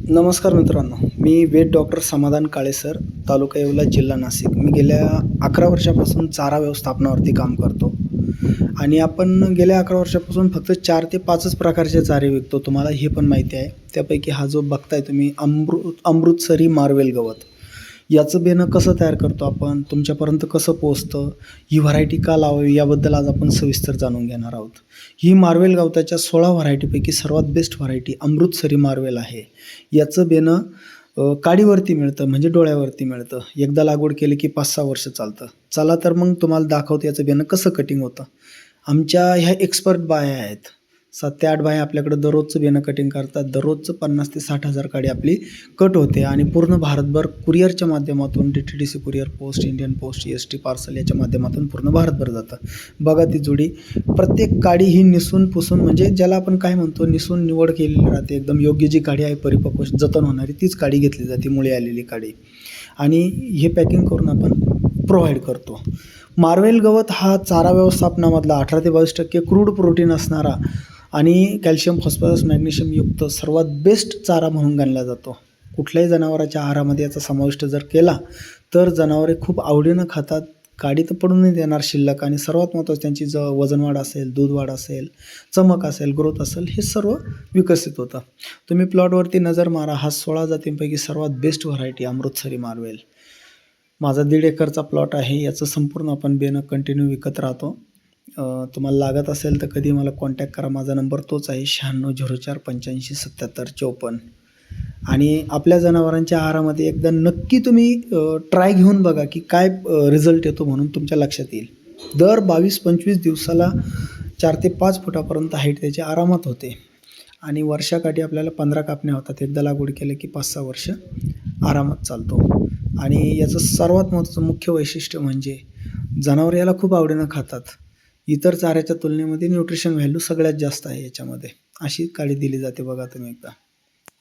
नमस्कार मित्रांनो, मी वेद डॉक्टर समाधान काळे सर, तालुका येवला, जिल्हा नाशिक. मी गेल्या 11 वर्षापासून चारा व्यवस्थापनावरती काम करतो आणि आपण गेल्या 11 वर्षापासून फक्त 4 ते 5च प्रकारचे चारे विकतो. तुम्हाला हे पण माहिती आहे. त्यापैकी हा जो बघताय तुम्ही अमृतसरी मार्वेल गवत, याचं बेणं कसं तयार करतो आपण, तुमच्यापर्यंत कसं पोहोचतं, ही व्हरायटी का लावावी याबद्दल आज आपण सविस्तर जाणून घेणार आहोत. ही मार्वेल गवताच्या 16 व्हरायटीपैकी सर्वात बेस्ट व्हरायटी अमृतसरी मार्वेल आहे. याचं बेणं काडीवरती मिळतं, म्हणजे डोळ्यावरती मिळतं. एकदा लागवड केली की 5-6 वर्ष चालतं. चला तर मग तुम्हाला दाखवतो याचं बेणं कसं कटिंग होतं. आमच्या ह्या एक्सपर्ट बाया आहेत. 7 ते 8 बाया आपल्याकडं दररोजचं बेणं कटिंग करतात. दररोजचं 50,000 ते 60,000 काडी आपली कट होते आणि पूर्ण भारतभर कुरिअरच्या माध्यमातून DTDC courier post, Indian post, ST parcel याच्या माध्यमातून पूर्ण भारतभर जातं. बघा ती जोडी, प्रत्येक काडी ही निसून पुसून, म्हणजे ज्याला आपण काय म्हणतो, निसून निवड केलेली राहते. एकदम योग्य जी काडी आहे, परिपक्व जतन होणारी, तीच काडी घेतली जाते, मुळी आलेली काडी, आणि हे पॅकिंग करून आपण प्रोव्हाइड करतो. मार्वेल गवत हा चारा व्यवस्थापनामधला 18 ते 22% क्रूड प्रोटीन असणारा आणि कॅल्शियम, फॉस्फरस, मॅग्नेशियम युक्त सर्वात बेस्ट चारा म्हणून गणला जातो. कुठल्याही जनावराच्या आहारामध्ये याचा समाविष्ट जर केला तर जनावरे खूप आवडीनं खातात. काडी तर पडून नाही देणार शिल्लक, आणि सर्वात महत्त्वाचं त्यांची वजनवाढ असेल, दूधवाढ असेल, चमक असेल, ग्रोथ असेल, हे सर्व विकसित होतं. तुम्ही प्लॉटवरती नजर मारा. हा 16 जातींपैकी सर्वात बेस्ट व्हरायटी अमृतसरी मार्वेल. माझा 1.5 एकरचा प्लॉट आहे. याचं संपूर्ण आपण बेणं कंटिन्यू विकत राहतो. तुम्हाला लागत असेल तर कधी मला कॉन्टॅक्ट करा. माझा नंबर तोच आहे, 9604857754. आणि आपल्या जनावरांच्या आहारामध्ये एकदा नक्की तुम्ही ट्राय घेऊन बघा की काय रिझल्ट येतो, म्हणून तुमच्या लक्षात येईल. दर 22-25 दिवसाला 4 ते 5 फुटापर्यंत हाईट त्याची आरामात होते आणि वर्षाकाठी आपल्याला 15 कापण्या होतात. एकदा लागवड केलं की 5-6 वर्ष आरामात चालतो. आणि याचं सर्वात महत्त्वाचं मुख्य वैशिष्ट्य म्हणजे जनावर याला खूप आवडीनं खातात. इतर चाऱ्याच्या तुलनेमध्ये न्यूट्रिशन व्हॅल्यू सगळ्यात जास्त आहे याच्यामध्ये. अशी काडी दिली जाते. बघा तुम्ही एकदा,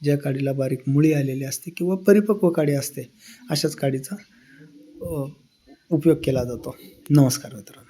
ज्या काडीला बारीक मुळी आलेली असते किंवा परिपक्व काडी असते, अशाच काडीचा उपयोग केला जातो. नमस्कार मित्रांनो.